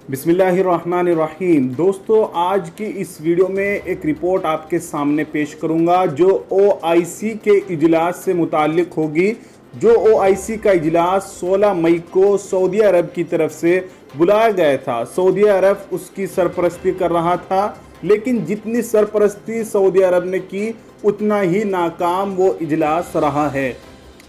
बिस्मिल्लाहिर्रहमानिर्रहीम। दोस्तों, आज की इस वीडियो में एक रिपोर्ट आपके सामने पेश करूंगा जो ओआईसी के इजलास से मुताल्लिक होगी। जो ओआईसी का इजलास 16 मई को सऊदी अरब की तरफ से बुलाया गया था। सऊदी अरब उसकी सरपरस्ती कर रहा था, लेकिन जितनी सरपरस्ती सऊदी अरब ने की उतना ही नाकाम वो इजलास रहा है।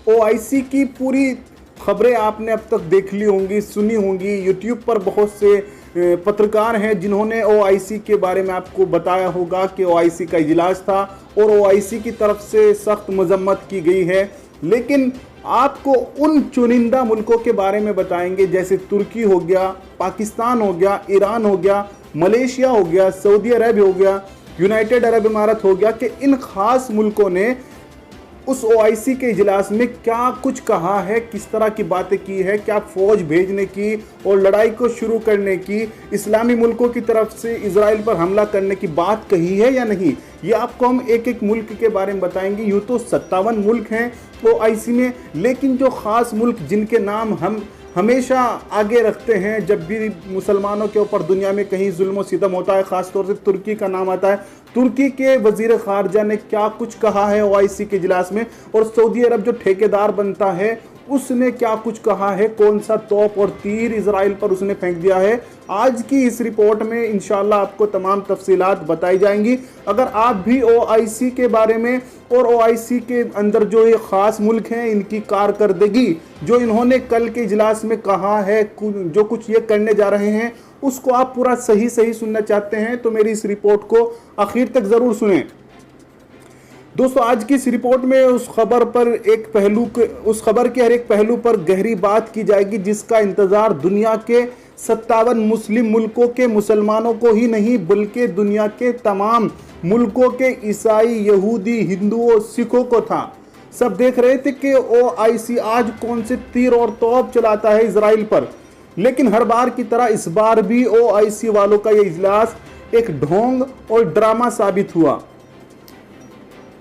ओआईसी की पूरी खबरें आपने अब तक देख ली होंगी, सुनी होंगी। यूट्यूब पर बहुत से पत्रकार हैं जिन्होंने ओआईसी के बारे में आपको बताया होगा कि ओआईसी का इजलास था और ओआईसी की तरफ से सख्त मजम्मत की गई है। लेकिन आपको उन चुनिंदा मुल्कों के बारे में बताएंगे जैसे तुर्की हो गया, पाकिस्तान हो गया, ईरान हो गया, मलेशिया हो गया, सऊदी अरब हो गया, यूनाइटेड अरब इमारत हो गया, कि इन खास मुल्कों ने उस ओआईसी के इजलास में क्या कुछ कहा है, किस तरह की बातें की है, क्या फौज भेजने की और लड़ाई को शुरू करने की, इस्लामी मुल्कों की तरफ से इजराइल पर हमला करने की बात कही है या नहीं। ये आपको हम एक एक मुल्क के बारे में बताएंगे। यूँ तो 57 मुल्क हैं ओआईसी में, लेकिन जो ख़ास मुल्क जिनके नाम हम हमेशा आगे रखते हैं जब भी मुसलमानों के ऊपर दुनिया में कहीं जुल्म सितम होता है, ख़ास तौर से तुर्की का नाम आता है। तुर्की के वजीर खारजा ने क्या कुछ कहा है ओआईसी के इजलास में, और सऊदी अरब जो ठेकेदार बनता है उसने क्या कुछ कहा है, कौन सा तोप और तीर इजराइल पर उसने फेंक दिया है। आज की इस रिपोर्ट में इंशाल्लाह आपको तमाम तफसीलात बताई जाएंगी। अगर आप भी ओआईसी के बारे में और ओआईसी के अंदर जो ये ख़ास मुल्क हैं इनकी कारकर्दगी, जो इन्होंने कल के इजलास में कहा है, जो कुछ ये करने जा रहे हैं, उसको आप पूरा सही सुनना चाहते हैं तो मेरी इस रिपोर्ट को आखिर तक ज़रूर सुनें। दोस्तों, आज की इस रिपोर्ट में उस खबर के हर एक पहलू पर गहरी बात की जाएगी जिसका इंतज़ार दुनिया के 57 मुस्लिम मुल्कों के मुसलमानों को ही नहीं बल्कि दुनिया के तमाम मुल्कों के ईसाई, यहूदी, हिंदुओं, सिखों को था। सब देख रहे थे कि ओआईसी आज कौन से तीर और तोप चलाता है इजराइल पर। लेकिन हर बार की तरह इस बार भी ओआईसी वालों का यह इजलास एक ढोंग और ड्रामा साबित हुआ।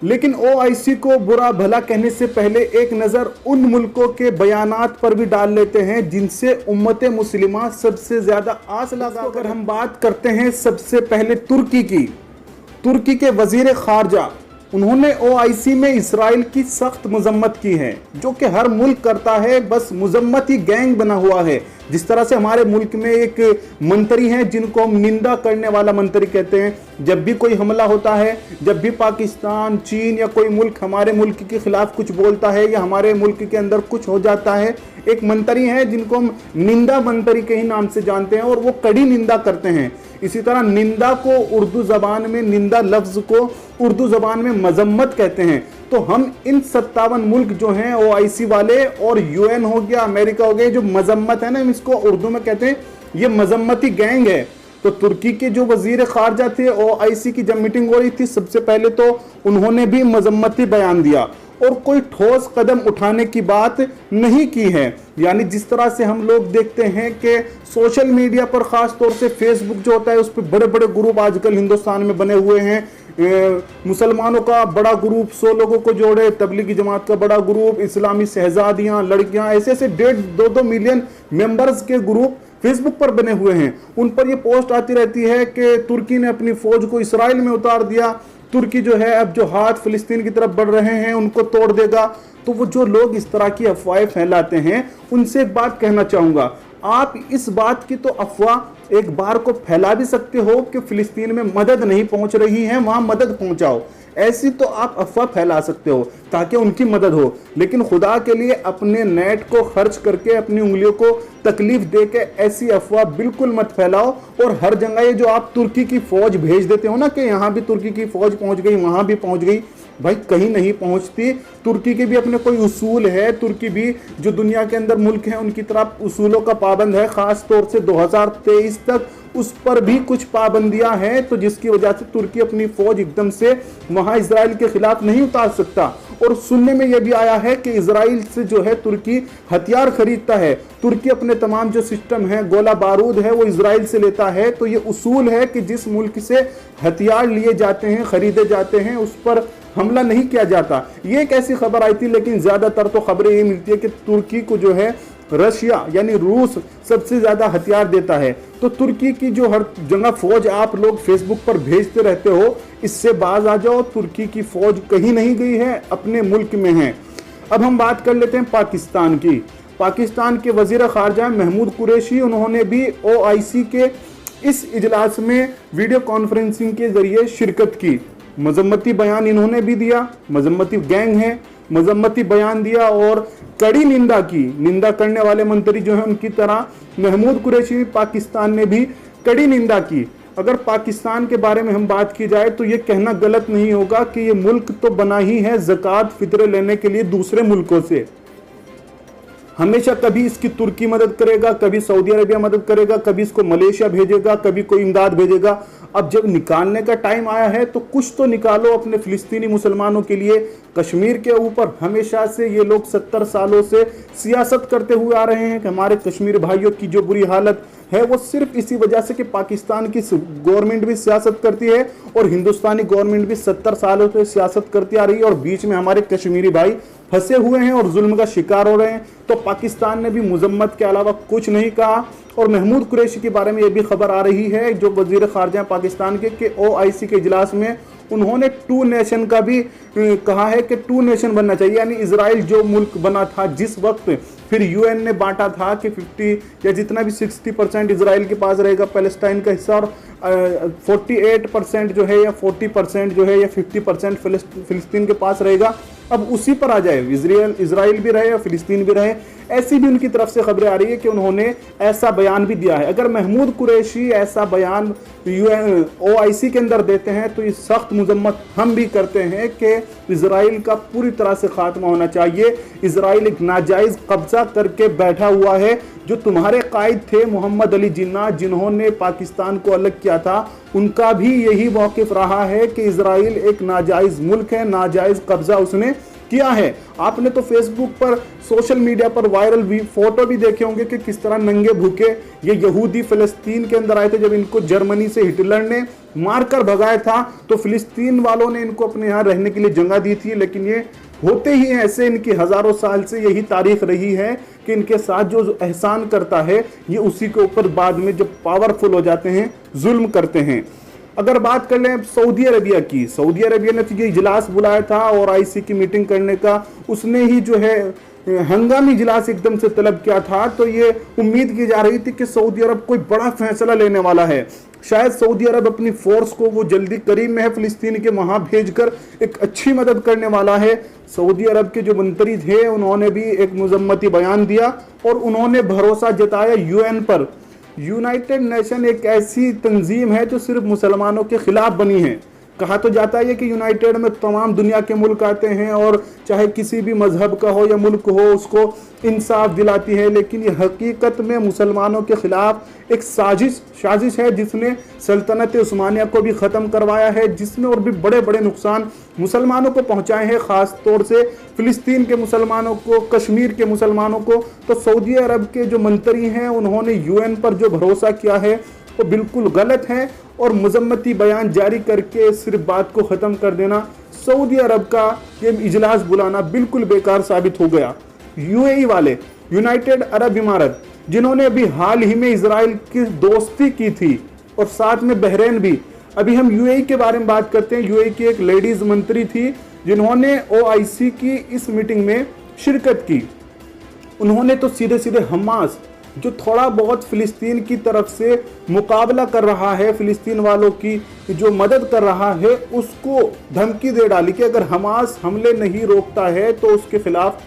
लेकिन ओआईसी को बुरा भला कहने से पहले एक नज़र उन मुल्कों के बयानात पर भी डाल लेते हैं जिनसे उम्मत मुस्लिमा सबसे ज़्यादा आस लगा। अगर हम बात करते हैं सबसे पहले तुर्की की, तुर्की के वजीर खारजा, उन्होंने ओआईसी में इसराइल की सख्त मजम्मत की है, जो कि हर मुल्क करता है। बस मजम्मत ही गैंग बना हुआ है। जिस तरह से हमारे मुल्क में एक मंत्री हैं जिनको हम निंदा करने वाला मंत्री कहते हैं। जब भी कोई हमला होता है, जब भी पाकिस्तान, चीन या कोई मुल्क हमारे मुल्क के खिलाफ कुछ बोलता है या हमारे मुल्क के अंदर कुछ हो जाता है, एक मंत्री है जिनको हम निंदा मंत्री के ही नाम से जानते हैं और वो कड़ी निंदा करते हैं। इसी तरह निंदा को उर्दू ज़बान में, निंदा लफ्ज़ को उर्दू ज़बान में मजम्मत कहते हैं। तो हम इन 57 मुल्क जो हैं ओआईसी वाले और यूएन हो गया, अमेरिका हो गया, जो मजम्मत है ना, इसको उर्दू में कहते हैं ये मजम्मती गैंग है। तो तुर्की के जो वजीर खारजा थे, ओआईसी की जब मीटिंग हो रही थी सबसे पहले तो उन्होंने भी मजम्मती बयान दिया और कोई ठोस कदम उठाने की बात नहीं की है। यानी जिस तरह से हम लोग देखते हैं कि सोशल मीडिया पर ख़ास तौर से फेसबुक जो होता है उस पर बड़े बड़े ग्रुप आजकल हिंदुस्तान में बने हुए हैं। मुसलमानों का बड़ा ग्रुप 100 लोगों को जोड़े, तबलीगी जमात का बड़ा ग्रुप, इस्लामी शहजादियाँ, लड़कियाँ, ऐसे 1.5-2 मिलियन मेंबर्स के ग्रुप फेसबुक पर बने हुए हैं। उन पर यह पोस्ट आती रहती है कि तुर्की ने अपनी फौज को इसराइल में उतार दिया, तुर्की जो है अब जो हाथ फिलिस्तीन की तरफ बढ़ रहे हैं उनको तोड़ देगा। तो वो जो लोग इस तरह की अफवाहें फैलाते हैं उनसे एक बात कहना चाहूँगा, आप इस बात की तो अफवाह एक बार को फैला भी सकते हो कि फिलिस्तीन में मदद नहीं पहुंच रही है, वहां मदद पहुंचाओ, ऐसी तो आप अफवाह फैला सकते हो ताकि उनकी मदद हो। लेकिन खुदा के लिए अपने नेट को खर्च करके अपनी उंगलियों को तकलीफ दे के ऐसी अफवाह बिल्कुल मत फैलाओ। और हर जगह ये जो आप तुर्की की फौज भेज देते हो ना कि यहाँ भी तुर्की की फौज पहुँच गई, वहाँ भी पहुँच गई, भाई कहीं नहीं पहुंचती। तुर्की के भी अपने कोई उसूल है। तुर्की भी जो दुनिया के अंदर मुल्क हैं उनकी तरफ उसूलों का पाबंद है। ख़ास तौर से 2023 तक उस पर भी कुछ पाबंदियां हैं, तो जिसकी वजह से तुर्की अपनी फौज एकदम से वहां इजराइल के खिलाफ नहीं उतार सकता। और सुनने में यह भी आया है कि इजराइल से जो है तुर्की हथियार खरीदता है। तुर्की अपने तमाम जो सिस्टम है, गोला बारूद है, वो इजराइल से लेता है। तो ये उसूल है कि जिस मुल्क से हथियार लिए जाते हैं, खरीदे जाते हैं, उस पर हमला नहीं किया जाता। ये एक ऐसी खबर आई थी, लेकिन ज़्यादातर तो खबरें ये मिलती है कि तुर्की को जो है रशिया यानी रूस सबसे ज़्यादा हथियार देता है। तो तुर्की की जो हर जगह फौज आप लोग फेसबुक पर भेजते रहते हो, इससे बाज आ जाओ। तुर्की की फौज कहीं नहीं गई है, अपने मुल्क में है। अब हम बात कर लेते हैं पाकिस्तान की। पाकिस्तान के वजीर खारजा महमूद कुरैशी, उन्होंने भी OIC के इस इजलास में वीडियो कॉन्फ्रेंसिंग के जरिए शिरकत की। मजम्मती बयान इन्होंने भी दिया, मजम्मती गैंग है, मजम्मती बयान दिया और कड़ी निंदा की। निंदा करने वाले मंत्री जो है उनकी तरह महमूद कुरैशी पाकिस्तान ने भी कड़ी निंदा की। अगर पाकिस्तान के बारे में हम बात की जाए तो ये कहना गलत नहीं होगा कि ये मुल्क तो बना ही है ज़कात फित्र लेने के लिए दूसरे मुल्कों से। हमेशा कभी इसकी तुर्की मदद करेगा, कभी सऊदी अरेबिया मदद करेगा, कभी इसको मलेशिया भेजेगा, कभी कोई इमदाद भेजेगा। अब जब निकालने का टाइम आया है तो कुछ तो निकालो अपने फिलिस्तीनी मुसलमानों के लिए। कश्मीर के ऊपर हमेशा से ये लोग 70 सालों से सियासत करते हुए आ रहे हैं कि हमारे कश्मीर भाइयों की जो बुरी हालत है वो सिर्फ इसी वजह से कि पाकिस्तान की गवर्नमेंट भी सियासत करती है और हिंदुस्तानी गवर्नमेंट भी 70 सालों से सियासत करती आ रही है और बीच में हमारे कश्मीरी भाई फंसे हुए हैं और जुल्म का शिकार हो रहे हैं। तो पाकिस्तान ने भी मजम्मत के अलावा कुछ नहीं कहा। और महमूद कुरैशी के बारे में यह भी खबर आ रही है, जो वजीर खारजा पाकिस्तान के, कि OIC के इजलास में उन्होंने 2 नेशन का भी कहा है कि 2 नेशन बनना चाहिए। यानी इजराइल जो मुल्क बना था जिस वक्त, फिर UN ने बांटा था कि 50 या जितना भी 60% इजराइल के पास रहेगा पैलेस्टाइन का हिस्सा, और 48% जो है या 40% जो है या 50% फिलिस्तीन के पास रहेगा। अब उसी पर आ जाए, इजराइल भी रहे और फिलिस्तीन भी रहे। ऐसी भी उनकी तरफ से खबरें आ रही है कि उन्होंने ऐसा बयान भी दिया है। अगर महमूद कुरैशी ऐसा बयान OIC के अंदर देते हैं तो ये सख्त मजम्मत हम भी करते हैं कि इजराइल का पूरी तरह से खात्मा होना चाहिए। इजराइल एक नाजायज कब्जा करके बैठा हुआ है। जो तुम्हारे कायद थे मोहम्मद अली जिन्ना, जिन्होंने पाकिस्तान को अलग किया था, उनका भी यही मौकिफ रहा है कि इजराइल एक नाजायज मुल्क है, नाजायज कब्जा उसने किया है। आपने तो फेसबुक पर, सोशल मीडिया पर वायरल भी फोटो भी देखे होंगे कि किस तरह नंगे भूखे ये यहूदी फिलिस्तीन के अंदर आए थे। जब इनको जर्मनी से हिटलर ने मारकर भगाया था तो फिलिस्तीन वालों ने इनको अपने यहाँ रहने के लिए जगह दी थी। लेकिन ये होते ही ऐसे, इनकी हजारों साल से यही तारीख रही है कि इनके साथ जो एहसान करता है ये उसी के ऊपर बाद में जब पावरफुल हो जाते हैं जुल्म करते हैं। अगर बात कर लें सऊदी अरबिया की, सऊदी अरबिया ने तो ये इजलास बुलाया था और OIC की मीटिंग करने का, उसने ही जो है हंगामी इजलास एकदम से तलब किया था। तो ये उम्मीद की जा रही थी कि सऊदी अरब कोई बड़ा फैसला लेने वाला है। शायद सऊदी अरब अपनी फोर्स को, वो जल्दी करीब में है फिलिस्तीन के, वहां भेजकर एक अच्छी मदद करने वाला है। सऊदी अरब के जो मंत्री थे उन्होंने भी एक मजम्मती बयान दिया और उन्होंने भरोसा जताया UN पर। यूनाइटेड नेशन एक ऐसी तंजीम है जो सिर्फ मुसलमानों के खिलाफ बनी है। कहा तो जाता है कि यूनाइटेड में तमाम दुनिया के मुल्क आते हैं और चाहे किसी भी मजहब का हो या मुल्क हो उसको इंसाफ दिलाती है, लेकिन ये हकीकत में मुसलमानों के खिलाफ एक साजिश है जिसने सल्तनत उस्मानिया को भी ख़त्म करवाया है, जिसने और भी बड़े बड़े नुकसान मुसलमानों को पहुंचाए हैं, ख़ास तौर से फ़िलिस्तीन के मुसलमानों को, कश्मीर के मुसलमानों को। तो सऊदी अरब के जो मंत्री हैं उन्होंने UN पर जो भरोसा किया है वो बिल्कुल गलत है और मजम्मती बयान जारी करके सिर्फ बात को ख़त्म कर देना, सऊदी अरब का ये इजलास बुलाना बिल्कुल बेकार साबित हो गया। UAE वाले, यूनाइटेड अरब इमारत, जिन्होंने अभी हाल ही में इजराइल की दोस्ती की थी और साथ में बहरीन भी। अभी हम UAE के बारे में बात करते हैं। UAE की एक लेडीज मंत्री थी जिन्होंने OIC की इस मीटिंग में शिरकत की। उन्होंने तो सीधे सीधे हमास, जो थोड़ा बहुत फिलिस्तीन की तरफ से मुकाबला कर रहा है, फिलिस्तीन वालों की जो मदद कर रहा है, उसको धमकी दे डाली कि अगर हमास हमले नहीं रोकता है तो उसके खिलाफ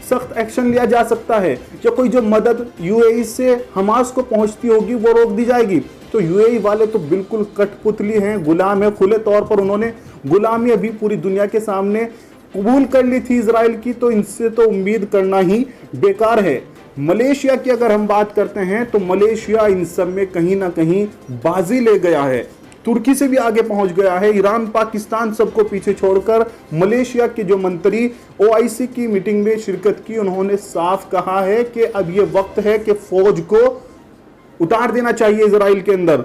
सख्त एक्शन लिया जा सकता है, या कोई जो मदद UAE से हमास को पहुंचती होगी वो रोक दी जाएगी। तो UAE वाले तो बिल्कुल कठपुतली हैं, गुलाम है। खुले तौर पर उन्होंने गुलामी अभी पूरी दुनिया के सामने कबूल कर ली थी इजराइल की, तो इनसे तो उम्मीद करना ही बेकार है। मलेशिया की अगर हम बात करते हैं तो मलेशिया इन सब में कहीं ना कहीं बाजी ले गया है, तुर्की से भी आगे पहुंच गया है। ईरान, पाकिस्तान सबको पीछे छोड़कर मलेशिया के जो मंत्री OIC की मीटिंग में शिरकत की, उन्होंने साफ कहा है कि अब ये वक्त है कि फौज को उतार देना चाहिए इजराइल के अंदर,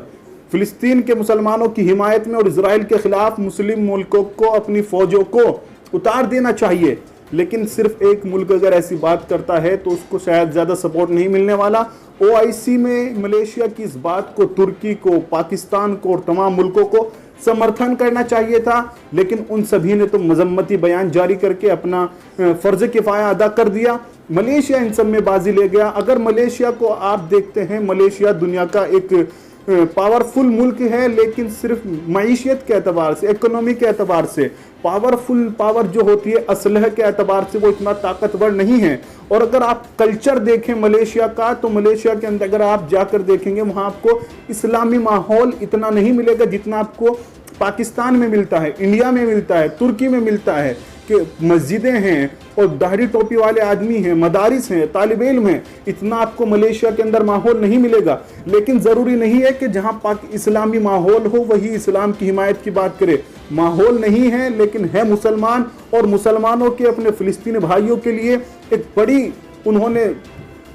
फिलिस्तीन के मुसलमानों की हिमायत में, और इजराइल के खिलाफ मुस्लिम मुल्कों को अपनी फौजों को उतार देना चाहिए। लेकिन सिर्फ एक मुल्क अगर ऐसी बात करता है तो उसको शायद ज़्यादा सपोर्ट नहीं मिलने वाला। ओआईसी में मलेशिया की इस बात को तुर्की को, पाकिस्तान को और तमाम मुल्कों को समर्थन करना चाहिए था, लेकिन उन सभी ने तो मजम्मती बयान जारी करके अपना फर्ज किफाया अदा कर दिया। मलेशिया इन सब में बाजी ले गया। अगर मलेशिया को आप देखते हैं, मलेशिया दुनिया का एक पावरफुल मुल्क है, लेकिन सिर्फ मईशियत के एतबार से, इकोनॉमी के एतबार से, पावर जो होती है असलह के एतबार से वो इतना ताकतवर नहीं है। और अगर आप कल्चर देखें मलेशिया का, तो मलेशिया के अंदर अगर आप जाकर देखेंगे वहाँ आपको इस्लामी माहौल इतना नहीं मिलेगा जितना आपको पाकिस्तान में मिलता है, इंडिया में मिलता है, तुर्की में मिलता है, कि मस्जिदें हैं और दाढ़ी टोपी वाले आदमी हैं, मदारिस हैं, तालिब इल्म हैं। इतना आपको मलेशिया के अंदर माहौल नहीं मिलेगा। लेकिन ज़रूरी नहीं है कि जहां इस्लामी माहौल हो वही इस्लाम की हिमायत की बात करे। माहौल नहीं है लेकिन है मुसलमान, और मुसलमानों के अपने फ़िलिस्तीनी भाइयों के लिए एक बड़ी उन्होंने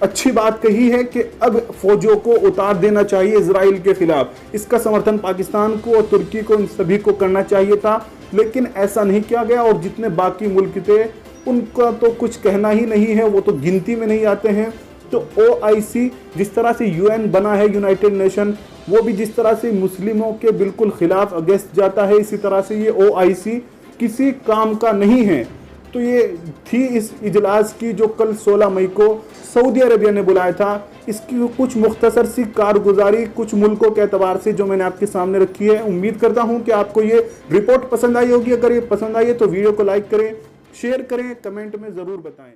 अच्छी बात कही है कि अब फौजों को उतार देना चाहिए इजराइल के खिलाफ। इसका समर्थन पाकिस्तान को और तुर्की को, इन सभी को करना चाहिए था, लेकिन ऐसा नहीं किया गया। और जितने बाकी मुल्क थे उनका तो कुछ कहना ही नहीं है, वो तो गिनती में नहीं आते हैं। तो ओआईसी जिस तरह से यूएन बना है, यूनाइटेड नेशन, वो भी जिस तरह से मुस्लिमों के बिल्कुल खिलाफ अगेंस्ट जाता है, इसी तरह से ये ओआईसी किसी काम का नहीं है। तो ये थी इस इजलास की जो कल 16 मई को सऊदी अरेबिया ने बुलाया था। इसकी कुछ मुख्तसर सी कारगुजारी कुछ मुल्कों के एतबार से जो मैंने आपके सामने रखी है। उम्मीद करता हूँ कि आपको ये रिपोर्ट पसंद आई होगी। अगर ये पसंद आई है तो वीडियो को लाइक करें, शेयर करें, कमेंट में ज़रूर बताएं।